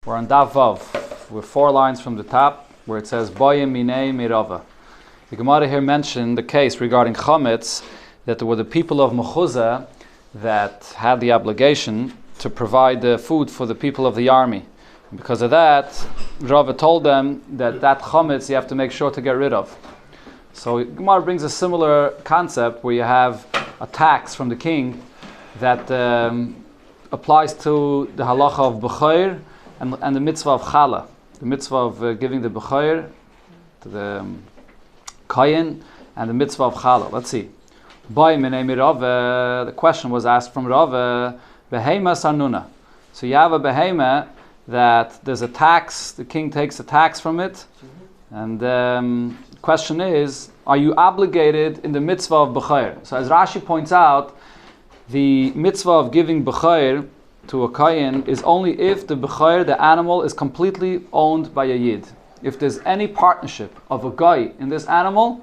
We're on Daf Vav. We're 4 lines from the top where it says Boyim Minei Mirava. The Gemara here mentioned the case regarding Chametz, that there were the people of Mechuzah that had the obligation to provide the food for the people of the army. And because of that, Rava told them that Chametz you have to make sure to get rid of. So Gemara brings a similar concept where you have a tax from the king that applies to the halacha of B'chair and the mitzvah of Chala. The mitzvah of giving the B'chair to the Kayin and the mitzvah of Chala. Let's see. The question was asked from Rava, Behema Sarnuna. So you have a behema that there's a tax, the king takes a tax from it, and the question is, are you obligated in the mitzvah of B'chair? So as Rashi points out, the mitzvah of giving B'chair to a Kayin is only if the B'chair, the animal, is completely owned by a Yid. If there's any partnership of a guy in this animal,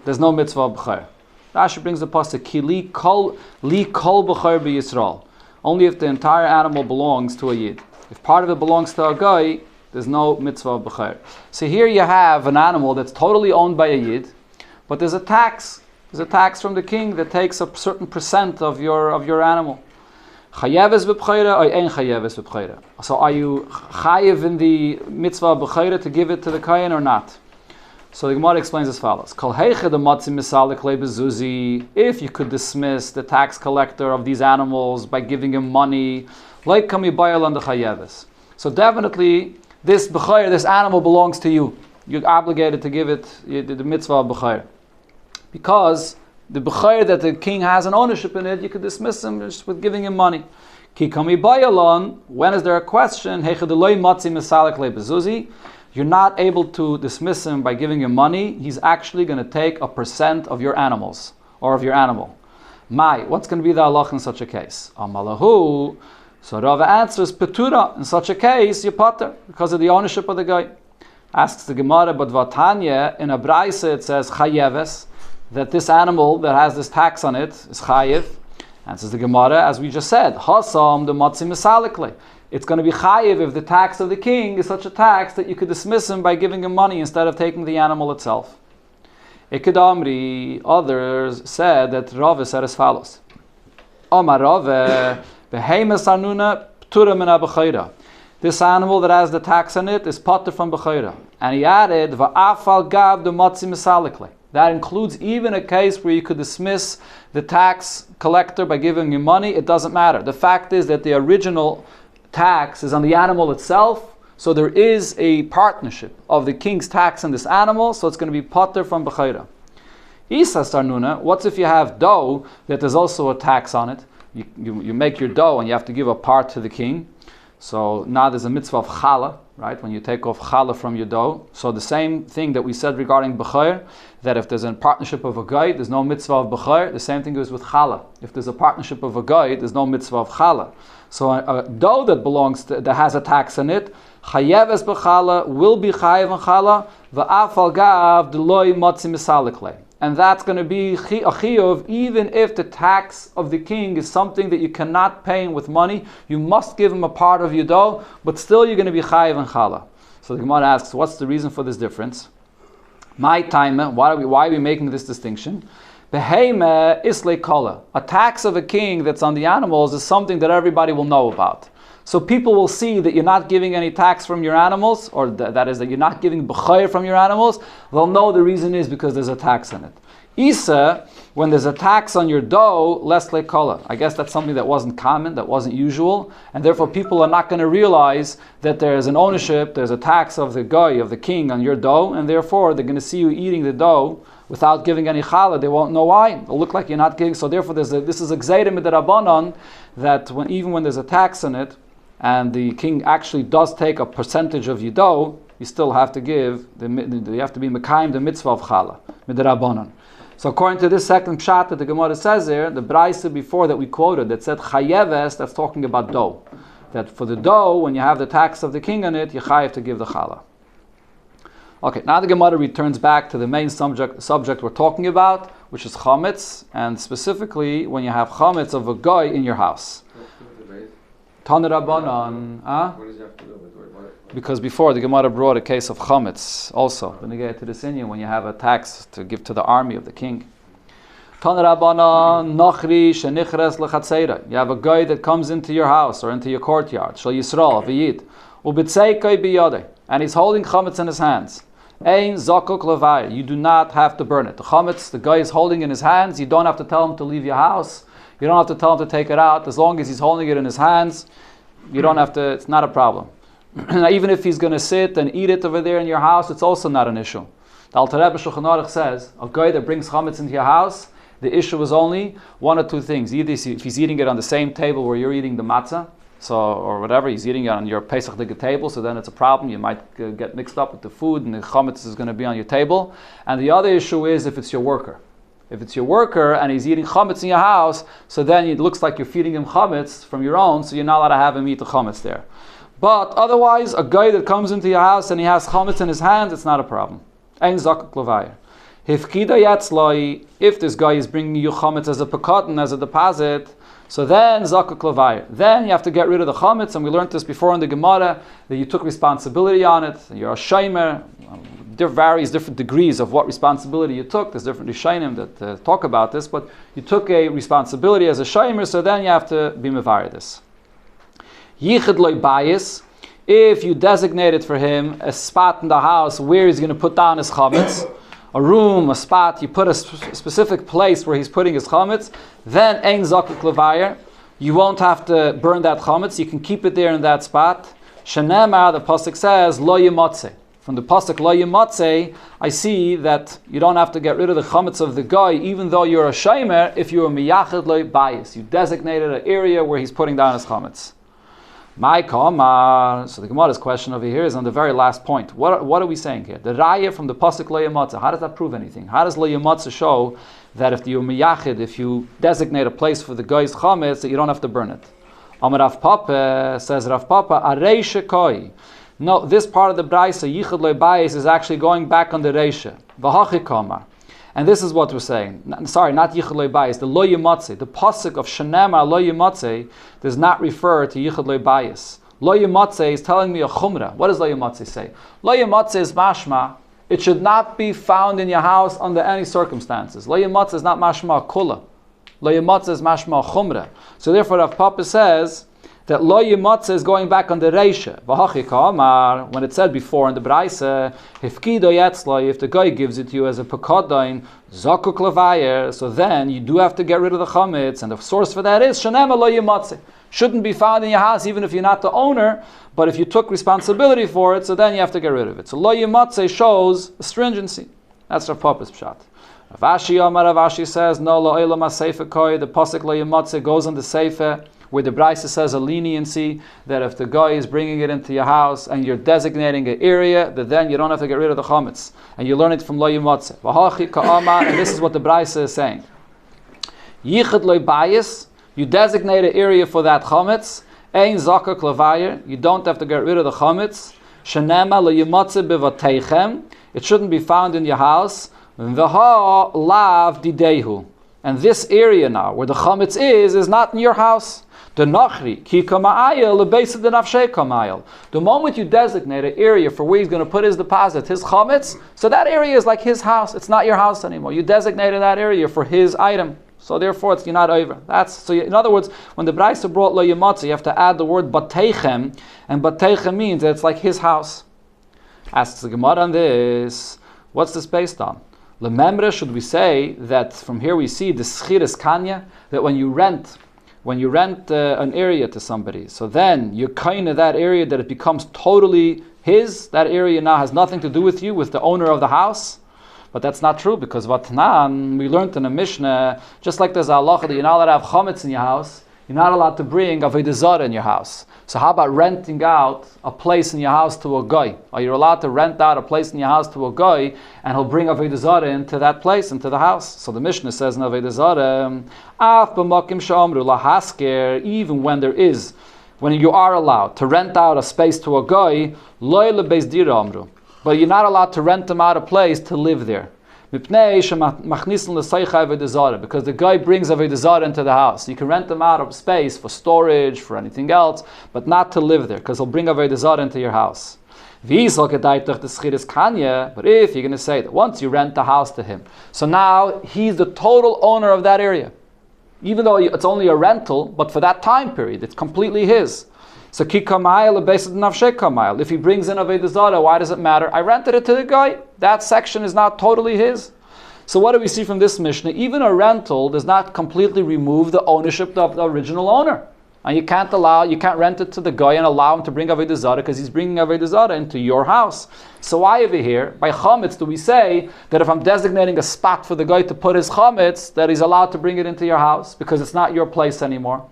there's no mitzvah of B'chair. Rashi brings the pasuk, Ki li kol B'chair b'Yisrael. Only if the entire animal belongs to a Yid. If part of it belongs to a guy, there's no mitzvah of B'chair. So here you have an animal that's totally owned by a Yid, but there's a tax. There's a tax from the king that takes a certain percent of your animal. Chayeves b'B'chaira or ein chayeves b'B'chaira? So are you chayev in the mitzvah of B'chaira to give it to the Kayin or not? So the Gemara explains as follows. If you could dismiss the tax collector of these animals by giving him money, so definitely this B'chair, this animal belongs to you. You're obligated to give it the mitzvah of B'chair. Because the B'chair that the king has an ownership in it, you could dismiss him just with giving him money. When is there a question? You're not able to dismiss him by giving him money. He's actually going to take a percent of your animals, or of your animal. What's going to be the halach in such a case? Amalahu. So Rava answers, Petura. In such a case, you pater, because of the ownership of the guy. Asks the Gemara, but Vatanya, in a Braise it says, Chayeves, that this animal that has this tax on it is Chayev. Answers the Gemara, as we just said, Hasam the Matzi Misalikle. It's going to be chayiv if the tax of the king is such a tax that you could dismiss him by giving him money instead of taking the animal itself. Ikadamri, others said that Rava said as follows. Omar Rava, Behemes Arnuna, Ptura min B'chaira. This animal that has the tax on it is potter from B'chaira. And he added, Va'afal gav the matzi misalikle. That includes even a case where you could dismiss the tax collector by giving him money. It doesn't matter. The fact is that the original tax is on the animal itself, so there is a partnership of the king's tax on this animal, so it's going to be potter from B'chaira. Isa Sarnuna, what's if you have dough that there's also a tax on it? You make your dough and you have to give a part to the king. So now there's a mitzvah of chala, right? When you take off chala from your dough. So the same thing that we said regarding B'chair, that if there's a partnership of a guy, there's no mitzvah of B'chair. The same thing goes with chala. If there's a partnership of a guy, there's no mitzvah of chala. So a dough that belongs to, that has a tax in it, chayeves b'chala, will be chayev and chala, va'afal gav deloy matzi misalikle. And that's going to be a chiyuv, even if the tax of the king is something that you cannot pay him with money. You must give him a part of your dough, but still you're going to be chayev and chala. So the Gemara asks, what's the reason for this difference? My time, why are we making this distinction? Behema isle kala. A tax of a king that's on the animals is something that everybody will know about. So people will see that you're not giving any tax from your animals, or that is that you're not giving b'chair from your animals. They'll know the reason is because there's a tax on it. Isa, when there's a tax on your dough, less le kala. I guess that's something that wasn't common, that wasn't usual, and therefore people are not going to realize that there's an ownership, there's a tax of the guy, of the king on your dough, and therefore they're going to see you eating the dough without giving any challah. They won't know why. It'll look like you're not giving. So therefore this is a gzeira midrabanan, that even when there's a tax on it, and the king actually does take a percentage of your dough, you still have to give, you have to be mekayim the mitzvah of challah, midrabanan. So according to this second pshat that the Gemara says here, the Braisa before that we quoted that said chayeves, that's talking about dough. That for the dough, when you have the tax of the king on it, you chayev to give the challah. Okay, now the Gemara returns back to the main subject we're talking about, which is chametz, and specifically when you have chametz of a guy in your house. Tana Rabbanan. What does it have to do with? because before the Gemara brought a case of chametz also. When you get to this Indian, when you have a tax to give to the army of the king. You have a guy that comes into your house or into your courtyard, Shal Yisrael, V'yid, and he's holding chametz in his hands. Ein zakuk levayir. You do not have to burn it. The chametz, the guy is holding in his hands. You don't have to tell him to leave your house. You don't have to tell him to take it out. As long as he's holding it in his hands, you don't have to. It's not a problem. Even if he's going to sit and eat it over there in your house, it's also not an issue. The Alter Rebbe Shulchan Aruch says a guy that brings chametz into your house, the issue is only one or two things. Either if he's eating it on the same table where you're eating the matzah, or whatever, he's eating it on your Pesach table, so then it's a problem. You might get mixed up with the food, and the chametz is going to be on your table. And the other issue is if it's your worker. If it's your worker and he's eating chametz in your house, so then it looks like you're feeding him chametz from your own, so you're not allowed to have him eat the chametz there. But otherwise, a guy that comes into your house and he has chametz in his hands, it's not a problem. Ein zakuk levayir. If this guy is bringing you chametz as a pekaton, as a deposit, so then zakuk levayir. Then you have to get rid of the chametz, and we learned this before in the Gemara that you took responsibility on it. You're a shomer. There various different degrees of what responsibility you took. There's different rishonim that talk about this, but you took a responsibility as a shomer, so then you have to be mevayer this. Yichid loy bayis. If you designated for him a spot in the house where he's going to put down his chametz, a room, a spot, you put a specific place where he's putting his chametz, then ein zakuk levayir. You won't have to burn that chametz. You can keep it there in that spot. Shenemar, the pasuk says, lo yimatzeh. From the pasuk lo yimatzeh, I see that you don't have to get rid of the chametz of the guy, even though you're a shomer, if you're a miyachid lo bayis. You designated an area where he's putting down his chametz. My kamar. So the Gemara's question over here is on the very last point. What are we saying here? The raya from the pasuk lo yimatzeh. How does that prove anything? How does lo yimatzeh show that if you're miyachid, if you designate a place for the guy's chametz, that you don't have to burn it? Amar Rav Papa, says Rav Papa, arei shekoi. No, this part of the Braisa, Yichud Lo Bayis, is actually going back on the Reisha. V'hachi kamar. And this is what we're saying. Sorry, not Yichud Lo Bayis, the Lo Yimatzeh. The pasuk of Shenema Lo Yimatzeh does not refer to Yichud Lo Bayis. Lo Yimatzeh is telling me a chumrah. What does Lo Yimatzeh say? Lo Yimatzeh is mashma. It should not be found in your house under any circumstances. Lo Yimatzeh is not mashma kula. Lo Yimatzeh is mashma chumrah. So therefore Rav Papa says that lo yimatzeh is going back on the reisha. V'hachi ka'amar, when it said before in the Braisa, hifkido yatzlai, if the guy gives it to you as a pekadain, zakuk levayir, so then you do have to get rid of the chametz, and the source for that is shanema lo yimatzeh. Shouldn't be found in your house even if you're not the owner, but if you took responsibility for it, so then you have to get rid of it. So lo yimatzeh shows stringency. That's Rav Papa's pshat. Rav Ashi says, no lo elam ha-seifa koi, the pasuk lo yimatzeh goes on the seifa, where the Braisa says a leniency that if the guy is bringing it into your house and you're designating an area, that then you don't have to get rid of the chametz. And you learn it from lo yimatzeh. V'hachi ka'ama, and this is what the Braisa is saying. Yichud lo bayis, you designate an area for that chametz. Ein zakuk levayir, you don't have to get rid of the chametz. Shenema lo yimatzeh bevateichem, it shouldn't be found in your house. V'ha lav didehu, and this area now where the chametz is not in your house. The nachri ki kamayel the base of the nafshei kamayel. The moment you designate an area for where he's going to put his deposit, his chametz, so that area is like his house. It's not your house anymore. You designated that area for his item, so therefore you're not over. In other words, when the Braisa brought lo yimatzeh, you have to add the word bateichem, and bateichem means that it's like his house. Asks the Gemara on this, what's this based on? Lememre, should we say that from here we see the schiris kanya, that when you rent an area to somebody, so then you're kind of that area that it becomes totally his. That area now has nothing to do with you, with the owner of the house. But that's not true, because Vatnan, we learned in the Mishnah, just like there's a halacha that you're not allowed to have chametz in your house, you're not allowed to bring avodah zarah in your house. So how about renting out a place in your house to a guy? Are you allowed to rent out a place in your house to a guy, and he'll bring avodah zarah into that place, into the house? So the Mishnah says in avodah zarah, af b'makim she'amru lahasker, even when you are allowed to rent out a space to a guy, lo lebeis dira amru, but you're not allowed to rent him out a place to live there. Because the guy brings avodah zarah into the house. You can rent them out of space for storage, for anything else, but not to live there, because he'll bring avodah zarah into your house. But if you're going to say that once you rent the house to him, so now he's the total owner of that area. Even though it's only a rental, but for that time period, it's completely his. So if he brings in Avodah Zarah, why does it matter? I rented it to the guy. That section is now totally his. So what do we see from this Mishnah? Even a rental does not completely remove the ownership of the original owner. And you can't rent it to the guy and allow him to bring Avodah Zarah because he's bringing Avodah Zarah into your house. So why over here, by chametz, do we say that if I'm designating a spot for the guy to put his chametz, that he's allowed to bring it into your house because it's not your place anymore?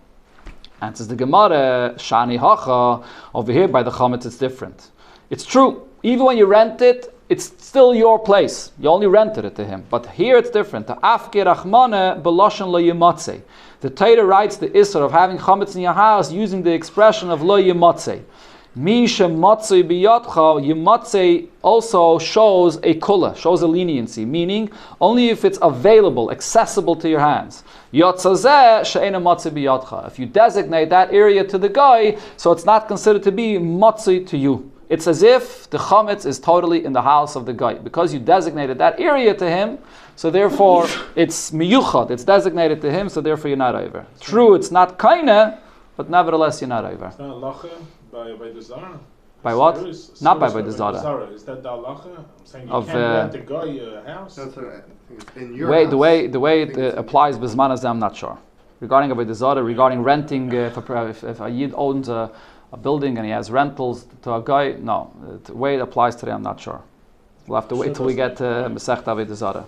Answers the Gemara, Shani Hacha, over here by the chametz it's different. It's true, even when you rent it, it's still your place. You only rented it to him. But here it's different. The Torah writes the Isser of having chametz in your house using the expression of lo yimatzei. Misha matzei biyadcha, yimatzei also shows a kula, shows a leniency, meaning only if it's available, accessible to your hands. Yatzazeh she'ena matzei biyadcha. If you designate that area to the guy, so it's not considered to be matzei to you. It's as if the chametz is totally in the house of the guy. Because you designated that area to him, so therefore it's miyuchad, it's designated to him, so therefore you're not over. True, it's not kaina, but nevertheless you're not over. It's not halacha by the Zara? By what? Not by the Zara. Is that the halacha? I'm saying you can't rent a guy a house? No, in your house. The way it applies Bizman Hazeh, I'm not sure. Regarding the Zara, regarding renting, if a Yid owns a building and he has rentals to a guy, no. The way it applies today, I'm not sure. We'll have to wait till we get to Masechta Avodah Zarah.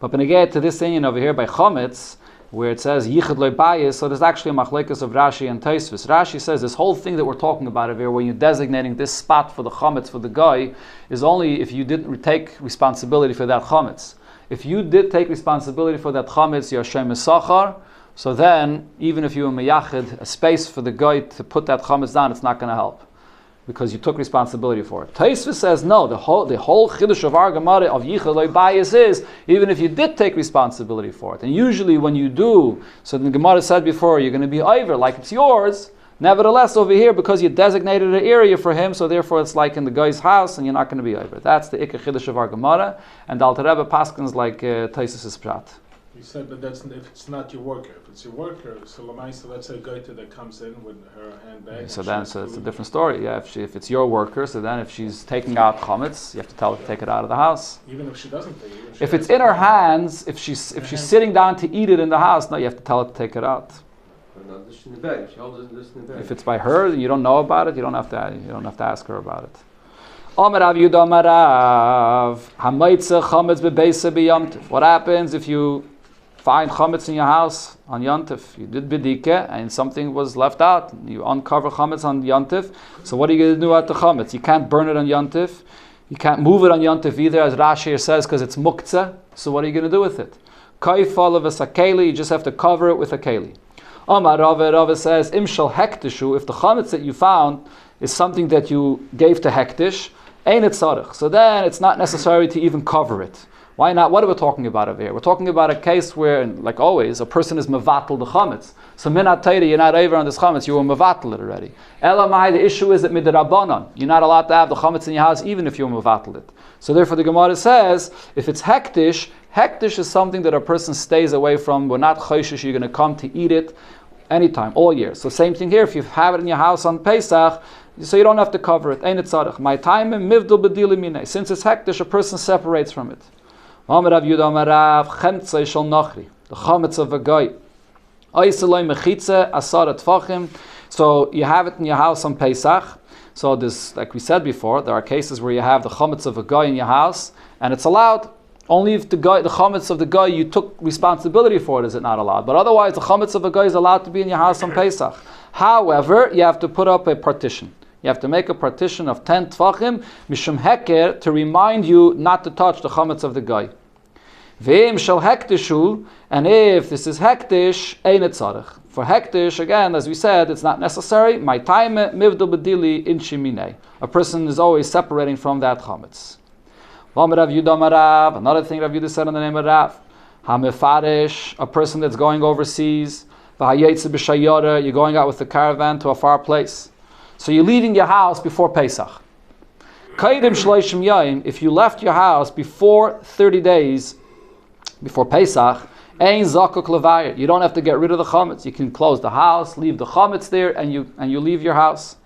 But when we get to this Inyan over here by Chometz, where it says Yichud Lo Bayis, so there's actually a machlekes of Rashi and Tosfos. Rashi says this whole thing that we're talking about over here, where you're designating this spot for the Chometz for the guy, is only if you didn't take responsibility for that Chometz. If you did take responsibility for that Chometz, you're Shem Mesachar. So then, even if you were meyachid a space for the guy to put that chametz down, it's not going to help because you took responsibility for it. Tosfos says no. The whole chiddush of our Gemara of yichud lo bayis is even if you did take responsibility for it, and usually when you do, so the Gemara said before, you're going to be over like it's yours. Nevertheless, over here, because you designated an area for him, so therefore it's like in the guy's house, and you're not going to be over. That's the ikar chiddush of our Gemara, and the Alter Rebbe paskins like Tosfos' pshat. You said, but that's if it's not your worker. If it's your worker, so Lamaisa, let's say a guy that comes in with her handbag. So it's a different story. Yeah, if it's your worker, so then if she's taking out chametz, you have to tell her to take it out of the house. Even if she doesn't take it. If it's in her hands, if she's sitting down to eat it in the house, no, you have to tell her to take it out. If it's by her, you don't know about it. You don't have to ask her about it. What happens if you find chametz in your house on Yontif? You did bidike and something was left out. You uncover chametz on Yontif. So what are you going to do at the chametz? You can't burn it on Yontif. You can't move it on Yontif either, as Rashi says, because it's muktzah. So what are you going to do with it? Kaifal of a sakeli, you just have to cover it with a keli. Omar Rava says, Imshal hektishu, if the chametz that you found is something that you gave to hektish, ain't it tzarich. So then it's not necessary to even cover it. Why not? What are we talking about over here? We're talking about a case where, like always, a person is mevatel the chametz. So minat Torah, you're not over on this chametz, you were mevatel it already. Elamai, the issue is that midrabanan, you're not allowed to have the chametz in your house even if you were mevatel it. So therefore the Gemara says, if it's hektish is something that a person stays away from. We're not choishish, you're going to come to eat it anytime, all year. So same thing here, if you have it in your house on Pesach, so you don't have to cover it. Ain't it tzarich. My time mivdul bedili minei. Since it's hektish, a person separates from it. The chametz of a guy. So you have it in your house on Pesach. So this, like we said before, there are cases where you have the chametz of a guy in your house, and it's allowed. Only if the chametz of the guy you took responsibility for it is it not allowed. But otherwise, the chametz of a guy is allowed to be in your house on Pesach. However, you have to put up a partition. You have to make a partition of 10 tfachim, mishum heker, to remind you not to touch the chametz of the guy. Ve'im shel hektishu, and if this is hektish, ein it tzarich. For hektish, again, as we said, it's not necessary. My time mivdul bedili in shiminei. A person is always separating from that chametz. Another thing Rav Yudah said in the name of Rav, Hamefarish, a person that's going overseas, you're going out with the caravan to a far place. So you're leaving your house before Pesach. Kaidim shloishim yayim, if you left your house before 30 days, before Pesach, ein zakuk levayir. You don't have to get rid of the chametz. You can close the house, leave the chametz there, and you leave your house.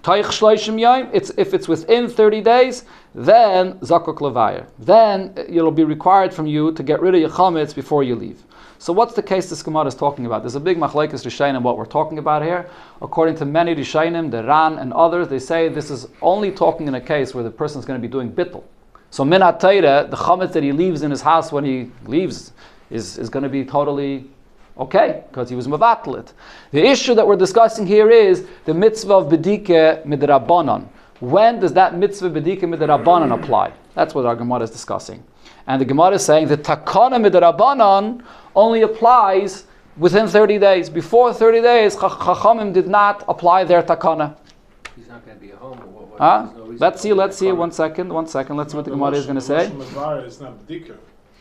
Taich shloishim yayim, if it's within 30 days, then zakuk levayir. Then it'll be required from you to get rid of your chametz before you leave. So what's the case this Gemara is talking about? There's a big machlekes Rishonim what we're talking about here. According to many Rishonim, the Ran and others, they say this is only talking in a case where the person is going to be doing bittul. So min ha'Torah, the chametz that he leaves in his house when he leaves is going to be totally okay, because he was mevatlet. The issue that we're discussing here is the mitzvah of bedike midrabanan. When does that mitzvah bedike midrabanan apply? That's what our Gemara is discussing. And the Gemara is saying the takana midrabanan only applies within 30 days. Before 30 days, Chachamim did not apply their takana. He's not going to be at home. Or what? No let's see. One second. Let's see what the Gemara is going to say. Levar is not bedika.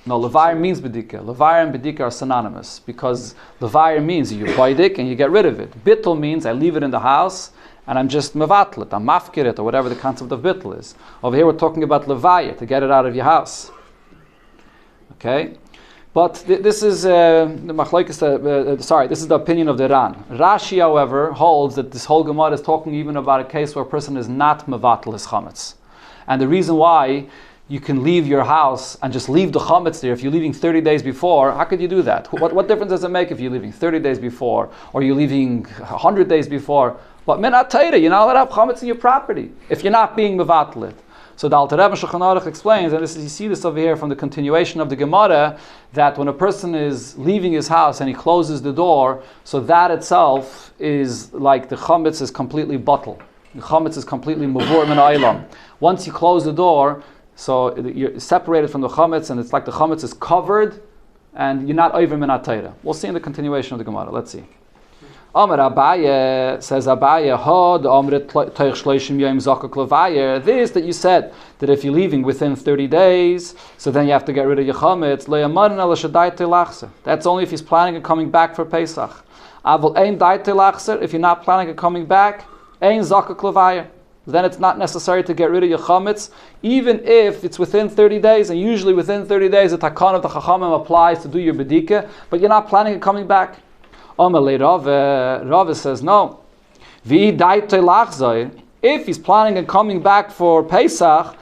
No, levair means bedika. Levair and bedika are synonymous because levair means you buy dik and you get rid of it. Bittul means I leave it in the house and I'm just mevatlet, I'm mafkirit, or whatever the concept of bittul is. Over here we're talking about levair, to get it out of your house. Okay? But this is the machlokes. This is the opinion of the Ran. Rashi, however, holds that this whole Gemara is talking even about a case where a person is not mevatel his chametz, and the reason why you can leave your house and just leave the chametz there. If you're leaving 30 days before, how could you do that? What difference does it make if you're leaving 30 days before or you're leaving 100 days before? But min ha'Torah, you're not allowed to have chametz in your property if you're not being mevatel. So the Alter Rebbe Shulchan Aruch explains, and you see this over here from the continuation of the Gemara, that when a person is leaving his house and he closes the door, so that itself is like the chametz is completely bottled. The chametz is completely mavur min ha'olam. Once you close the door, so you're separated from the chametz, and it's like the chametz is covered, and you're not over min ha'Torah. We'll see in the continuation of the Gemara. Let's see. Amar Abaye, says Abaye, Hod Amrit Teich Shloishim Yom Zakuk Levayer. This that you said that if you're leaving within 30 days, so then you have to get rid of your chametz. Le'amarin ala shadai telachser. That's only if he's planning on coming back for Pesach. Avol ein dai telachser. If you're not planning on coming back, ein Zakuk Levayer. Then it's not necessary to get rid of your chametz, even if it's within 30 days. And usually within 30 days, the takan of the chachamim applies to do your bedika, but you're not planning on coming back. Rava says no. If he's planning on coming back for Pesach,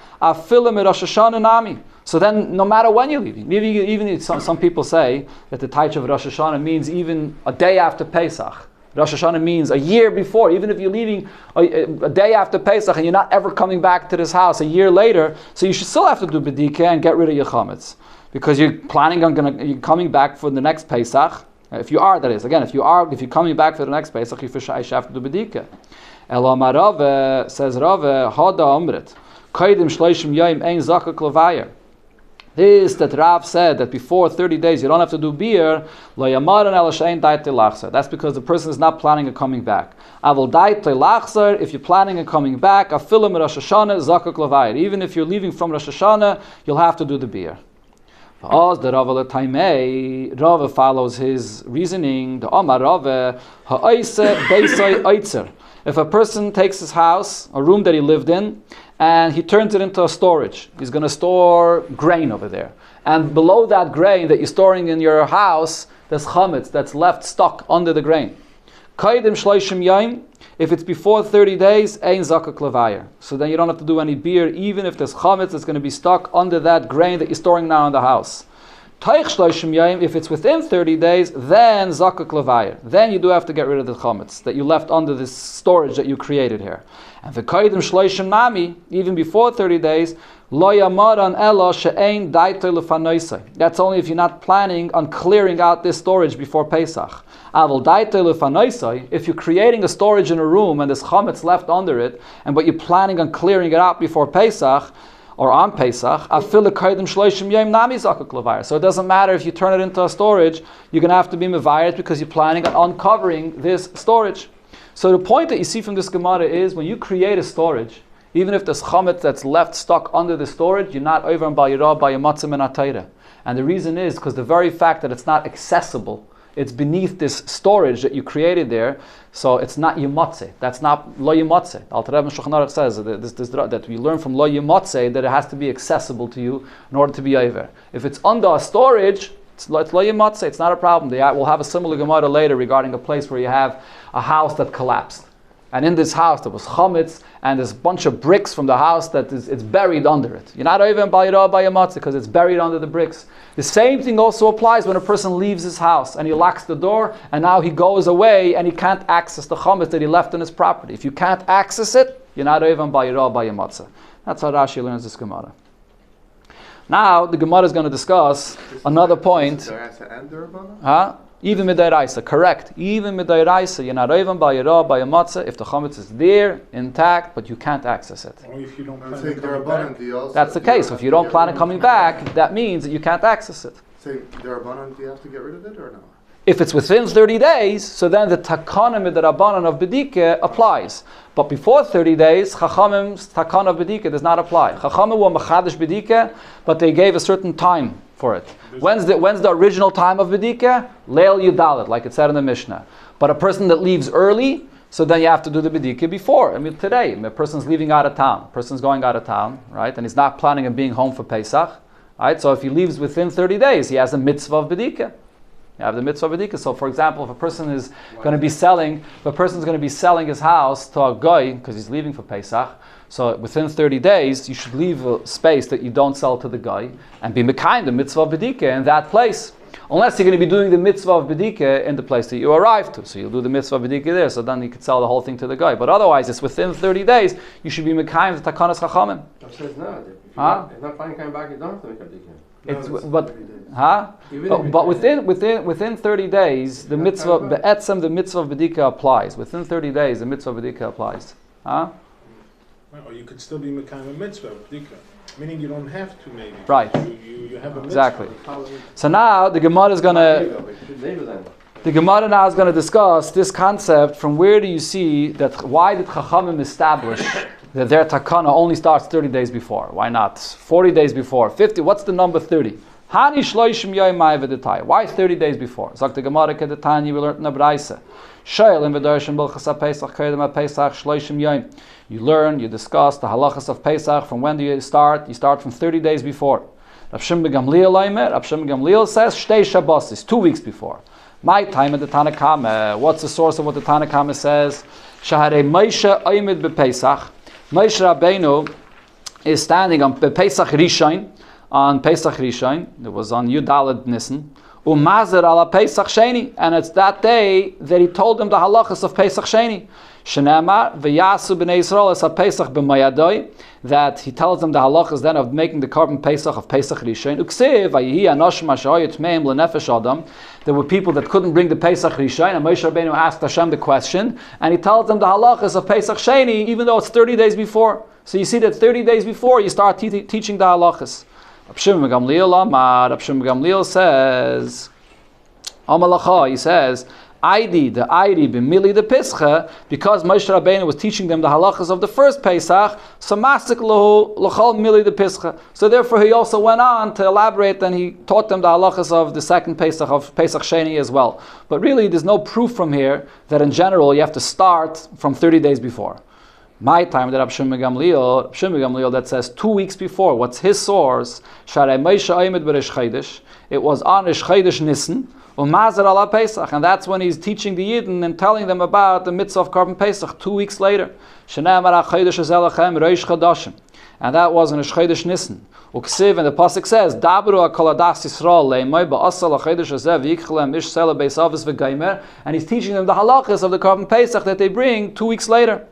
so then no matter when you're leaving, even some people say that the taich of Rosh Hashanah means even a day after Pesach. Rosh Hashanah means a year before. Even if you're leaving a day after Pesach and you're not ever coming back to this house a year later, so you should still have to do bedika and get rid of your chametz, because you're planning on you're coming back for the next Pesach. If you are, that is. Again, if you're coming back for the next Pesach, you have to do bedika. Elamar Rava says Rava Hada Amrit Kaidim Shloishim Yom Ein Zakuk Levayer. This that Rav said that before 30 days you don't have to do beer. Lo Yamaran El Shein Dai Telachser. That's because the person is not planning on coming back. Avol Dai Telachser. If you're planning on coming back, Afilim Rosh Hashanah Zakuk Levayer. Even if you're leaving from Rosh Hashanah, you'll have to do the beer. Rava follows his reasoning. The Amar Rava ha'oise beisai oitzer. If a person takes his house, a room that he lived in, and he turns it into a storage, he's going to store grain over there. And below that grain that you're storing in your house, there's chametz that's left stuck under the grain. Kaidim shloishim yom. If it's before 30 days, ein zakuk levayer. So then you don't have to do any beer, even if there's chametz that's going to be stuck under that grain that you're storing now in the house. Taich shloishim yom. If it's within 30 days, then zakuk levayer. Then you do have to get rid of the chametz that you left under this storage that you created here. And the kaidim shloishim nami, even before 30 days, lo yamaran ela she'ein daitei lefanoisei. That's only if you're not planning on clearing out this storage before Pesach. Avol daitei lefanoisei. If you're creating a storage in a room and there's chametz left under it, but you're planning on clearing it out before Pesach or on Pesach, afil kaidim shloishim yom nami zakuk levayer. So it doesn't matter if you turn it into a storage, you're going to have to be mevayer because you're planning on uncovering this storage. So the point that you see from this Gemara is when you create a storage, even if there's chametz that's left stuck under the storage, you're not over on Bayirah by your matzah min ha'Torah. And the reason is because the very fact that it's not accessible, it's beneath this storage that you created there, so it's not yimotze. That's not lo yimotze. Alter Rebbe Shulchan Aruch says that we learn from lo yimotze that it has to be accessible to you in order to be over. If it's under a storage, it's lo yimotze. It's not a problem. We'll have a similar Gemara later regarding a place where you have a house that collapsed. And in this house there was chametz, and there's a bunch of bricks from the house that it's buried under it. You're not even by matzah because it's buried under the bricks. The same thing also applies when a person leaves his house and he locks the door, and now he goes away and he can't access the chametz that he left on his property. If you can't access it, you're not even by matzah. That's how Rashi learns this Gemara. Now the Gemara is going to discuss another point. Huh? Even midayraisa, correct. Even midayraisa, you're not even by matzah if the chametz is there, intact, but you can't access it. Or if you don't plan on coming back. That's the case. If you don't plan on coming back, that means that you can't access it. Say, Darabanan, do you have to get rid of it or no? If it's within 30 days, so then the takana midarabanan of bedike applies. But before 30 days, Chachamim's takana of bedike does not apply. Chachamim were machadish bedike, but they gave a certain time for it. When's the original time of bedika? Leil Yudalit, like it said in the Mishnah. But a person that leaves early, so then you have to do the bedika before. I mean, today, a person's leaving out of town. A person's going out of town, right? And he's not planning on being home for Pesach, right? So if he leaves within 30 days, he has a mitzvah of bedika. You have the mitzvah of bedika. So, for example, if a person is going to be selling, his house to a guy because he's leaving for Pesach, so within 30 days, you should leave a space that you don't sell to the guy and be mekayim the mitzvah of bedika in that place. Unless you're going to be doing the mitzvah of bedika in the place that you arrived to. So you'll do the mitzvah of bedika there, so then you could sell the whole thing to the guy. But otherwise, it's within 30 days, you should be mekayim the takanas chachamim. That says not. If you're not planning coming back, you don't have to make a bedika. But within 30 days, the mitzvah, the mitzvah of bedika applies. Within 30 days, the mitzvah of bedika applies. Huh? Or you could still be mekayim a mitzvah, bedika. Meaning you don't have to maybe. Right. You have a exactly. mitzvah. So now the Gemara is going to discuss this concept from where do you see that why did Chachamim establish that their takana only starts 30 days before? Why not 40 days before? 50? What's the number 30? Hani shloishim yoyim ma'avedetai. Why 30 days before? Zok the Gemara kedetani, we learned in the Braisa. Shayel in v'darshim b'lchas ha-Pesach kedem ha-Pesach shloishim yoyim. You learn, you discuss the halachas of Pesach. From when do you start? You start from 30 days before. Rav Shimon ben Gamliel says shtei Shabbos, 2 weeks before. My time at the Tanakama. What's the source of what the Tanakama says? Shaharei Moshe oimid b'Pesach. Moshe Rabbeinu is standing on Pesach Rishon. On Pesach Rishon, it was on Yudalad Nisan. Umazer ala Pesach Sheni, and it's that day that he told them the halachas of Pesach Sheni. Shenamar v'yasu b'nei Yisrael es ha-Pesach b'mayadoi, that he tells them the halachas then of making the carbon Pesach of Pesach Rishon. Uksiv vayihi anoshim ashoyet meim lenefesh adam. There were people that couldn't bring the Pesach Rishon, and Moshe Rabbeinu asked Hashem the question, and he tells them the halachas of Pesach Sheni, even though it's 30 days before. So you see that 30 days before you start teaching the halachas. Rav Shimon ben Gamliel says, Amalacha, he says, Aidi b'mili the Pischa, because Moshe Rabbeinu was teaching them the halachas of the first Pesach, so masik lahu l'chol mili the Pischa. So therefore he also went on to elaborate and he taught them the halachas of the second Pesach, of Pesach Sheni as well. But really there's no proof from here that in general you have to start from 30 days before. My time that Rav Shimon ben Gamliel that says 2 weeks before. What's his source? Sharei Moshe oimid b'Rish Chodesh. It was on Rish Chodesh Nisan, u'mazer ala Pesach, and that's when he's teaching the Yidden and telling them about the mitzvah of Korban Pesach 2 weeks later. Shenamar ha-Chodesh hazeh lachem Rosh Chodashim, and that was in Rish Chodesh Nisan. Uksiv, and the pasuk says, Dabru ha-kol adas Yisrael le'moi ba'asal ha-Chodesh hazeh v'yikchalem ish sela beis avis v'gaimer, and he's teaching them the halachas of the Korban Pesach that they bring 2 weeks later.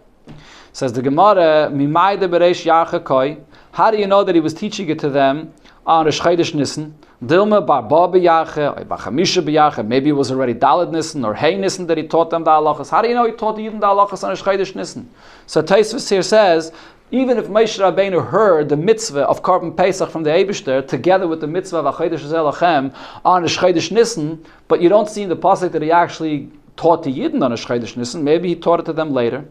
Says the Gemara, Mimayde bereish yarcha koi. How do you know that he was teaching it to them on Rosh Chodesh Nisan? Dilma bar ba b'yarcha, or bar chamisha b'yarcha. Maybe it was already Daled Nisan or Hey Nisan that he taught them the halachas. How do you know he taught the Yidden the halachas on Rosh Chodesh Nisan? So Tosfos here says, even if Moshe Rabbeinu heard the mitzvah of Korban Pesach from the Eibishter together with the mitzvah of HaChodesh Hazeh Lachem on Rosh Chodesh Nisan, but you don't see in the pasuk that he actually taught the Yidden on Rosh Chodesh Nisan. Maybe he taught it to them later.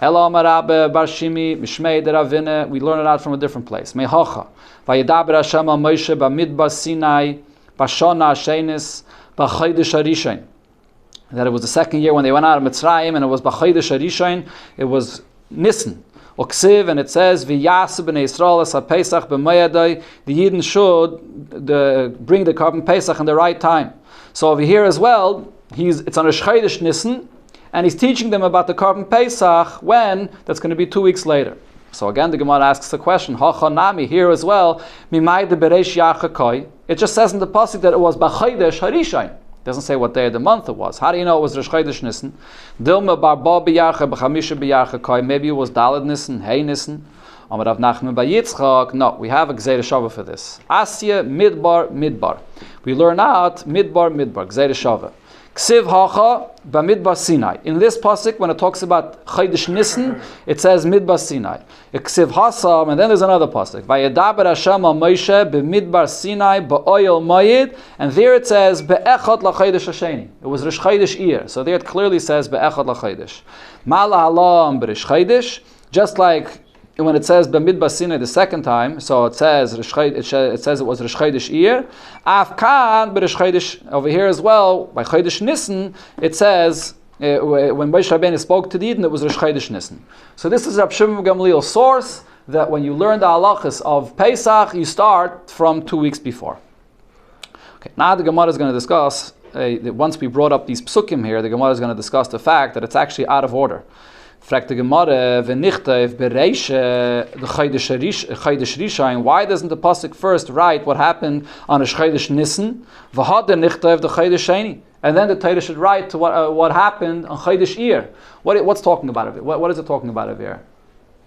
Ela Marabe Barshimi Mishmei Deravine. We learn it out from a different place. Mehacha Vayedaber Hashem al Moshe b'Midbar Sinai Bashona Shenis b'chodesh harishon. That it was the second year when they went out of Mitzrayim, and it was b'chodesh harishon. It was Nisan. Oksiv, and it says, "V'yasu b'nei Yisrael es haPesach b'mayadai." The Yidden should bring the Korban Pesach in the right time. So over here as well, it's on a Chodesh Nisan, and he's teaching them about the Korban Pesach when that's going to be 2 weeks later. So again, the Gemara asks the question, Hachanami here as well, Mimai de Beresh Yachakoi. It just says in the pasuk that it was b'chodesh harishon. Doesn't say what day of the month it was. How do you know it was Rosh Chodesh Nisan? Dilma barba b'yarcha b'chamisha b'yarcha koi. Maybe it was Daled Nisan, Hey Nisan. Amar Rav Nachman bar Yitzchak. No, we have a Gzeira Shava for this. Asya midbar. We learn out midbar, Gzeira Shava. Ksiv hacha b'midbar Sinai. In this pasuk, when it talks about Chodesh Nisan, it says midbar Sinai. Ksiv hasam, and then there's another pasuk. Vayedaber Hashem al Moshe b'midbar Sinai ba'oyel mayid, and there it says be'echad lachodesh hasheni. It was Rosh Chodesh Iyar, so there it clearly says be'echad lachodesh. Mala halam b'Rosh Chodesh, just like when it says b'midbar Sinai the second time, so it says it says it was Rosh Chodesh Iyar. Afkan b'Rosh Chodesh over here as well by Chodesh Nisan. It says when Moshe Rabbeinu spoke to the Yidden, it was Rosh Chodesh Nisan. So this is Rab Shimon Gamliel's source that when you learn the halachas of Pesach, you start from 2 weeks before. Okay, now the Gemara is going to discuss. Once we brought up these psukim here, the Gemara is going to discuss the fact that it's actually out of order. Fragt the Gemara, v'nichtev bereishe the Chodesh Rishon. Why doesn't the pasuk first write what happened on a Chodesh Nisan? V'had nichtev the Chodesh Sheni, and then the Torah should write to what happened on Chodesh Iyar. What's talking about it? What is it talking about over here?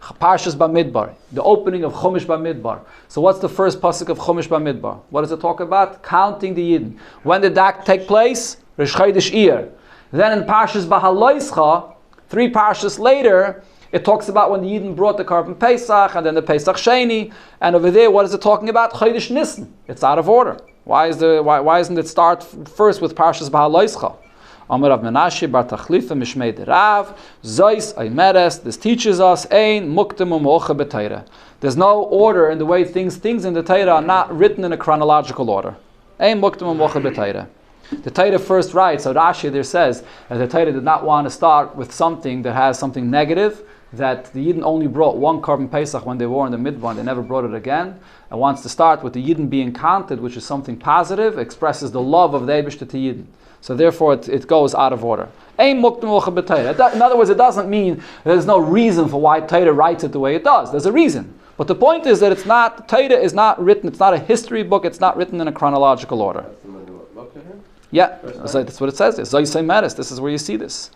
Parshas Bamidbar, the opening of Chumash Bamidbar. So what's the first pasuk of Chumash Bamidbar? What does it talk about? Counting the Yidden. When did that take place? Rosh Chodesh Iyar. Then in Parshas Bahaloischa, 3 parshas later, it talks about when the Yidden brought the Korban Pesach, and then the Pesach Sheni, and over there, what is it talking about? Chodesh Nisan. It's out of order. Why isn't it start first with Parshas Bahaloischa? Amar Rav Menashe bar Tachlifa Mishmei de Rav Zois Aymeres. This teaches us ein muktim u'mocha b'Torah. There's no order in the way things in the Torah are not written in a chronological order. Ein muktim u'mocha b'Torah. The Torah first writes, so Rashi there says that the Torah did not want to start with something that has something negative, that the Yidden only brought 1 Korban Pesach when they were in the Midbar and they never brought it again, and wants to start with the Yidden being counted, which is something positive, expresses the love of the Eibishter to Yidden. So therefore it goes out of order. In other words, it doesn't mean there's no reason for why Torah writes it the way it does. There's a reason. But the point is that Torah is not written, it's not a history book, it's not written in a chronological order. Yeah, so that's what it says. This is where you see this.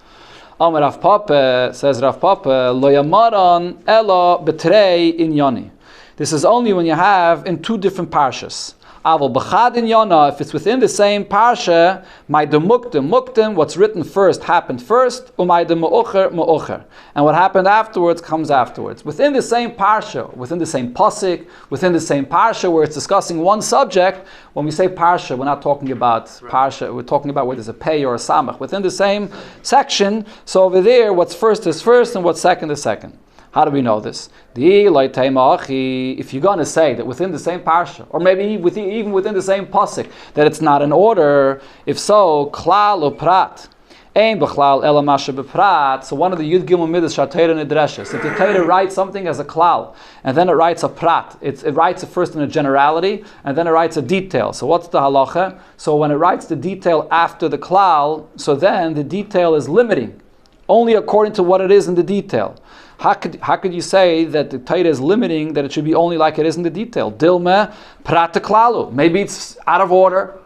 Rav Papa says, Rav Papa, lo yamaran ela betrei inyani. This is only when you have in 2 different parshas. Aval b'chad inyana, if it's within the same parsha, my muktim, what's written first happened first, umay de me'ocher. And what happened afterwards comes afterwards. Within the same parsha, within the same pasuk, within the same parsha where it's discussing one subject, when we say parsha, we're not talking about parsha, we're talking about where there's a pei or a samach. Within the same section, so over there, what's first is first and what's second is second. How do we know this? If you're going to say that within the same parsha, or maybe even within the same pasuk, that it's not in order, if so, klal or prat, ein b'chlal ela masha b'prat. So one of the Yud Gimel Midas Shatera Nidreshes, if the Torah writes something as a klal, and then it writes a prat, it writes it first in a generality, and then it writes a detail. So what's the halacha? So when it writes the detail after the klal, so then the detail is limiting, only according to what it is in the detail. How could you say that the Torah is limiting, that it should be only like it is in the detail? Dilma prata klalu. Maybe it's out of order.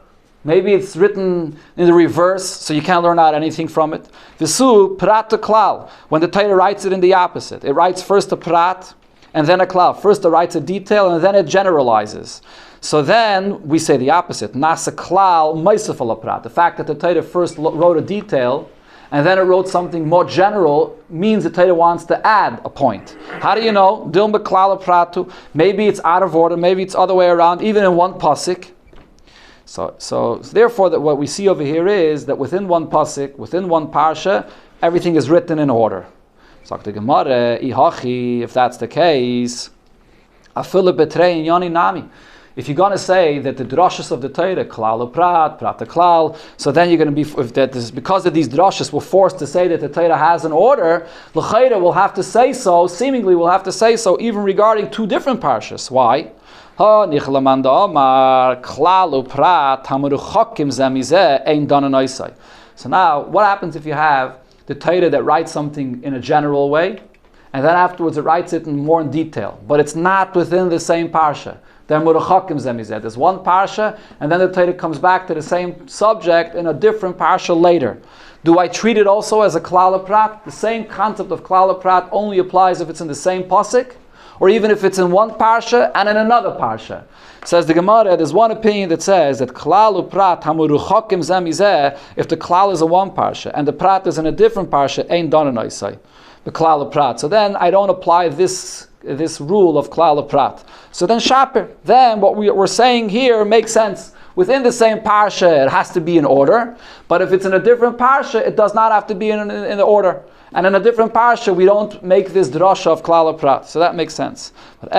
Maybe it's written in the reverse, so you can't learn out anything from it. Visu prata klal. When the Torah writes it in the opposite, it writes first a prat and then a klal. First it writes a detail and then it generalizes. So then we say the opposite. Nasa klal meisafal prat. The fact that the Torah first wrote a detail and then it wrote something more general means the Torah wants to add a point. How do you know? Dilma klala pratu. Maybe it's out of order. Maybe it's other way around. Even in one pasuk. So therefore, that what we see over here is that within one pasuk, within one parsha, everything is written in order. So the Gemara, if that's the case, afila betrei inyani nami. If you're going to say that the drashas of the Torah, klal uprat, prat klal, so then you're going to be, if that is because of these drashas, we're forced to say that the Torah has an order, l'chayra will have to say so, seemingly will have to say so, even regarding two different parshas. Why? So now, what happens if you have the Torah that writes something in a general way, and then afterwards it writes it more in detail, but it's not within the same parsha? There's one parsha, and then the Torah comes back to the same subject in a different parsha later. Do I treat it also as a klal prat? The same concept of klal prat only applies if it's in the same pasuk, or even if it's in one parsha and in another parsha. Says the Gemara, there's one opinion that says that klal prat hamuruchakim zemizeh, if the klal is in one parsha and the prat is in a different parsha, ain't done an oisai, the klal prat. So then I don't apply this rule of klal prat. So then shaper. Then what we're saying here makes sense. Within the same parsha, it has to be in order. But if it's in a different parsha, it does not have to be in the order. And in a different parsha, we don't make this drasha of klal prat. So that makes sense. But the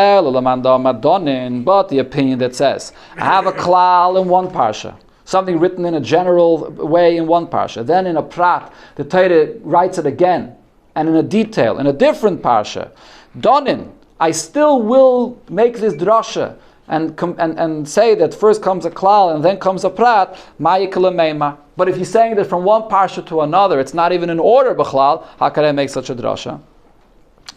opinion that says, I have a klal in one parsha, something written in a general way in one parsha. Then in a prat, the Torah writes it again, and in a detail, in a different parsha. Donin, I still will make this drasha and say that first comes a klal and then comes a prat, ma'ikala. But if you're saying that from one parsha to another, it's not even in order b'chlal, how can I make such a drasha?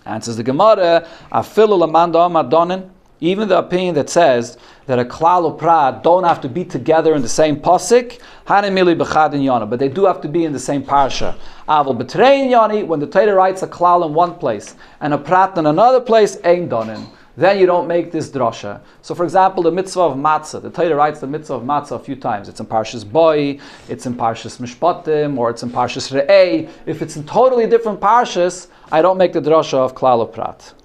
Answers the Gemara, afilu lamanda madonin, even the opinion that says that a klal or prat don't have to be together in the same pasuk, hanimili b'chadin yana, but they do have to be in the same parsha. Aval b'trein yani, when the Torah writes a klal in one place and a prat in another place, ain't donin. Then you don't make this drasha. So for example, the mitzvah of matzah, the Torah writes the mitzvah of matzah a few times. It's in Parshas Boi, it's in Parshas Mishpatim, or it's in Parshas Re'ei. If it's in totally different parshas, I don't make the drasha of klal uprat.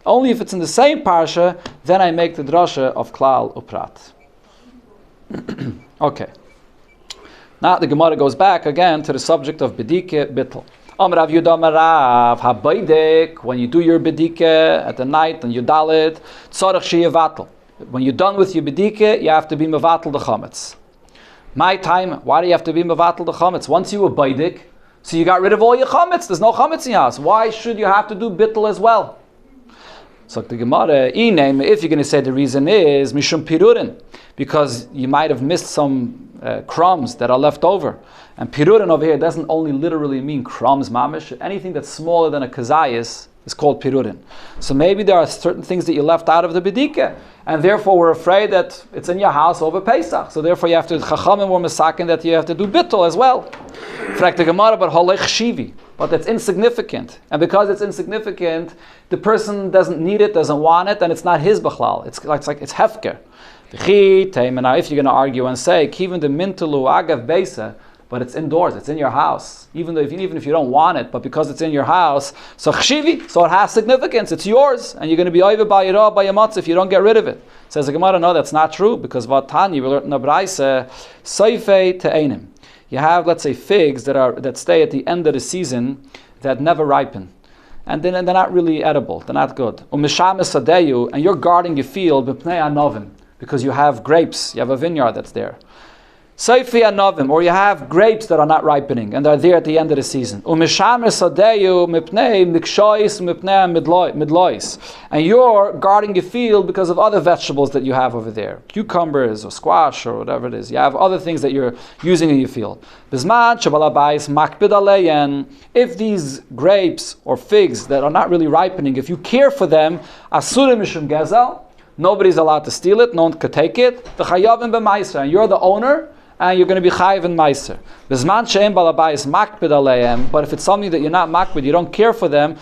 Only if it's in the same parsha, then I make the drasha of klal uprat. Okay. Now the Gemara goes back again to the subject of bedike bittel. When you do your bedike at the night and you dalit, when you're done with your bedike, you have to be mevatel the chametz. My time, why do you have to be mevatel the chametz? Once you were beidik, so you got rid of all your chametz. There's no chametz in your house. Why should you have to do bittel as well? So the Gemara, if you're going to say the reason is mishum pirurin, because you might have missed some crumbs that are left over. And pirurin over here doesn't only literally mean crumbs mamish. Anything that's smaller than a kazayas is called pirurin. So maybe there are certain things that you left out of the bedike, and therefore we're afraid that it's in your house over Pesach. So therefore you have to, chachamim were misakin that you have to do bittul as well. Frak the Gemara, but holech shivi. But that's insignificant. And because it's insignificant, the person doesn't need it, doesn't want it, and it's not his b'chlal. It's hefker. Now if you're going to argue and say, even the mintalu agav beisa, but it's indoors, it's in your house. Even if you don't want it, but because it's in your house, so chshivi, so it has significance, it's yours, and you're going to be over by your matzah if you don't get rid of it. Says the Gemara, no, that's not true, because vatani, we learned in the Braisa, seifei te'enim. You have, let's say, figs that stay at the end of the season that never ripen. And then they're not really edible, they're not good. And you're guarding your field because you have grapes, you have a vineyard that's there. Seifi anovim, or you have grapes that are not ripening and they're there at the end of the season. And you're guarding your field because of other vegetables that you have over there, cucumbers or squash or whatever it is. You have other things that you're using in your field. If these grapes or figs that are not really ripening, if you care for them, nobody's allowed to steal it, no one could take it. And you're the owner, and you're going to be chayiv and meiser. But if it's something that you're not makbid, you don't care for them,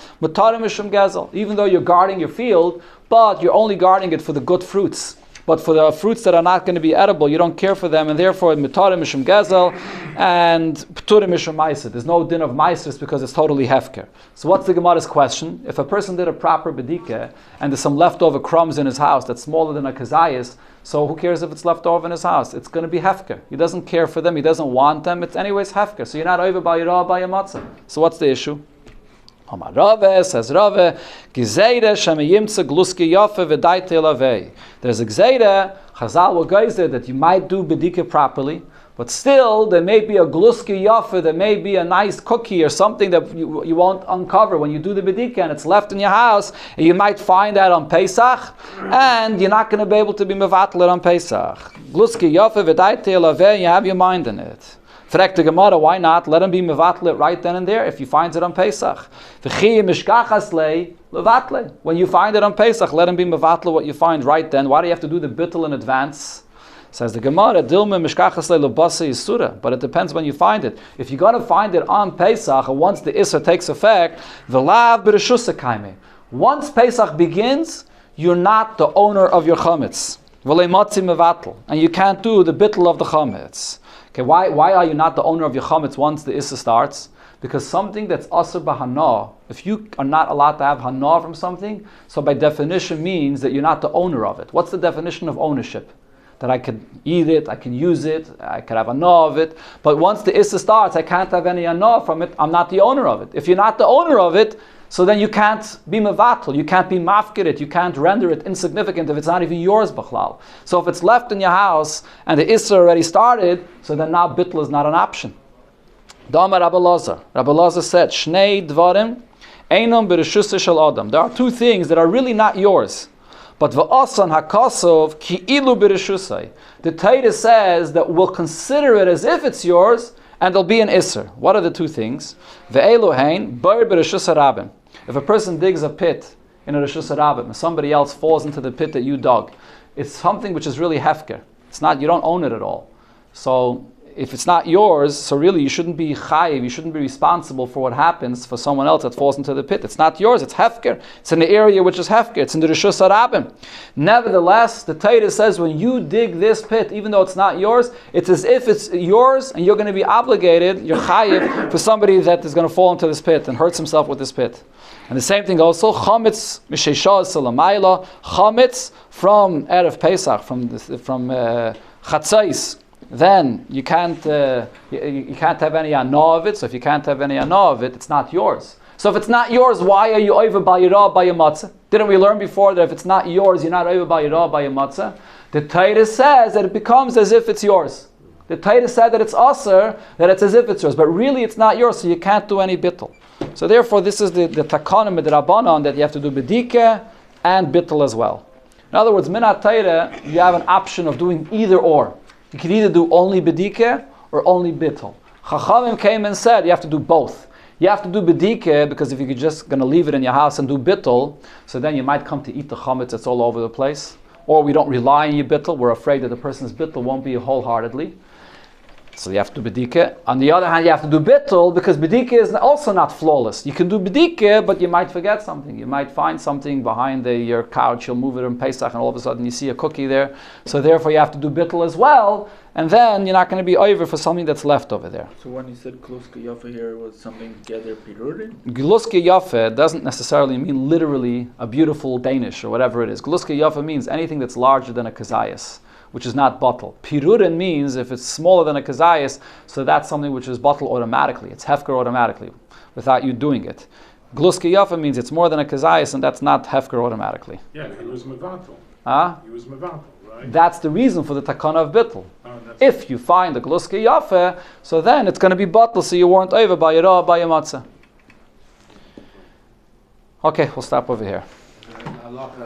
even though you're guarding your field, but you're only guarding it for the good fruits. But for the fruits that are not going to be edible, you don't care for them, and therefore mitarim mishum gezel and pturim mishum meiser. There's no din of meisers because it's totally hefker. So what's the Gemara's question? If a person did a proper bedike and there's some leftover crumbs in his house that's smaller than a kazayas, so who cares if it's left over in his house? It's going to be hefker. He doesn't care for them. He doesn't want them. It's anyways hefker. So you're not over by your matzah. So what's the issue? Says Rave, there's a gzeira Chazal will guys there that you might do bedika properly, but still there may be a gluski yafa, there may be a nice cookie or something that you won't uncover when you do the bedika and it's left in your house, and you might find that on Pesach, and you're not going to be able to be mevatler on Pesach. Gluski yafa v'daite laveh, you have your mind in it. Frek the Gemara, why not? Let him be mevatler right then and there if he finds it on Pesach. When you find it on Pesach, let him be mevatler what you find right then. Why do you have to do the bittul in advance? Says the Gemara, Dilma mishkachas lebasa yisura. But it depends when you find it. If you're going to find it on Pesach, or once the Isser takes effect, v'lav b'reshusah kaime. Once Pesach begins, you're not the owner of your chametz. V'lei matzi mevatl. And you can't do the bittul of the chametz. Okay, why are you not the owner of your chametz once the Issa starts? Because something that's asr b'hana, if you are not allowed to have hana from something, so by definition means that you're not the owner of it. What's the definition of ownership? That I can eat it, I can use it, I can have hana of it. But once the Issa starts, I can't have any hana from it. I'm not the owner of it. If you're not the owner of it, so then you can't be mevatel, you can't be mafkir it, you can't render it insignificant if it's not even yours b'chlal. So if it's left in your house and the Isra already started, so then now bittul is not an option. Damar Rabbi Lazar said, Shnei dvarim einam b'reshusah shel adam. There are two things that are really not yours. But v'asan hakasov ki ilu b'reshusah. The Torah says that we'll consider it as if it's yours, and there'll be an Isser. What are the two things? Ve'elohein bar b'reshusah rabim. If a person digs a pit in a reshusah rabim, and somebody else falls into the pit that you dug, it's something which is really hefker. It's not, you don't own it at all. So if it's not yours, so really you shouldn't be chayiv, you shouldn't be responsible for what happens for someone else that falls into the pit. It's not yours, it's hefker. It's in the area which is hefker, it's in the reshusah rabim. Nevertheless, the Torah says when you dig this pit, even though it's not yours, it's as if it's yours and you're going to be obligated, you're chayiv, for somebody that is going to fall into this pit and hurts himself with this pit. And the same thing also, chametz misheshah salamayla, chametz from Erev Pesach, from chatzais. Then you can't have any hana of it. So if you can't have any hana of it, it's not yours. So if it's not yours, why are you over by yirah by your matzah? Didn't we learn before that if it's not yours, you're not over by yirah by your matzah? The Torah says that it becomes as if it's yours. The Torah said that it's aser, that it's as if it's yours, but really it's not yours, so you can't do any bittul. So therefore, this is the takanim the rabbanon that you have to do bedika and bittul as well. In other words, minat Torah, you have an option of doing either or. You can either do only bedika or only bittul. Chachamim came and said you have to do both. You have to do bedika because if you're just going to leave it in your house and do bittul, so then you might come to eat the chametz that's all over the place. Or we don't rely on your bittul. We're afraid that the person's bittul won't be wholeheartedly. So you have to do bedika. On the other hand, you have to do bittul because bedika is also not flawless. You can do bedika, but you might forget something. You might find something behind your couch. You'll move it in Pesach, and all of a sudden you see a cookie there. So therefore, you have to do bittul as well. And then you're not going to be over for something that's left over there. So when you said Gluska Yafa here, was something together pirurin? Gluska Yafa doesn't necessarily mean literally a beautiful Danish or whatever it is. Gluska Yafa means anything that's larger than a kazayas, which is not bottle. Pirurin means if it's smaller than a kazayas, so that's something which is bottle automatically. It's hefker automatically, without you doing it. Gluska Yafa means it's more than a kazayas, and that's not hefker automatically. Yeah, he was mevatel. He was mevatel, right? That's the reason for the takana of bittul. If you find the gluska yafa, so then it's going to be bottle, so you weren't over by your by your matzah. Okay, we'll stop over here.